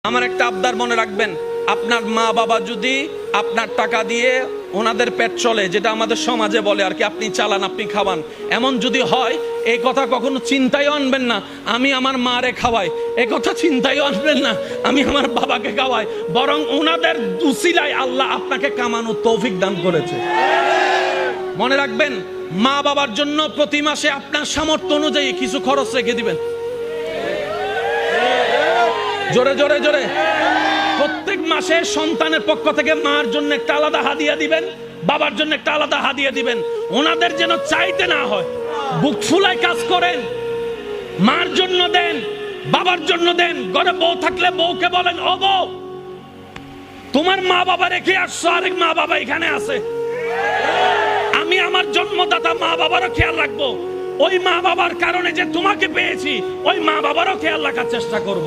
আমার একটা আবদার মনে রাখবেন, আপনার মা বাবা যদি আপনার টাকা দিয়ে ওনাদের পেট চলে, যেটা আমাদের সমাজে বলে আর কি, আপনি চালান আপনি খাওয়ান, এমন যদি হয় এই কথা কখনো চিন্তায় আনবেন না আমি আমার মারে খাওয়াই, এই কথা চিন্তায় আনবেন না আমি আমার বাবাকে খাওয়াই, বরং ওনাদের উসিলায় আল্লাহ আপনাকে কামানোর তৌফিক দান করেছে। মনে রাখবেন, মা বাবার জন্য প্রতি মাসে আপনার সামর্থ্য অনুযায়ী কিছু খরচ রেখে দিবেন। জোরে জোরে জোরে। প্রত্যেক মাসে সন্তানের পক্ষ থেকে মার জন্য একটা আলাদা হাদিয়া দিবেন, বাবার জন্য একটা আলাদা হাদিয়া দিবেন। ওনাদের যেন চাইতে না হয়, বুক ফুলায় কাজ করেন। মার জন্য দেন, বাবার জন্য দেন। ঘরে বউ থাকলে বউকে বলেন, ও বউ, তোমার মা বাবা রেখে আসছো, আরেক মা বাবা এখানে আছে, আমি আমার জন্মদাতা মা বাবারও খেয়াল রাখবো। ওই মা বাবার কারণে যে তোমাকে পেয়েছি, ওই মা বাবারও খেয়াল রাখার চেষ্টা করব।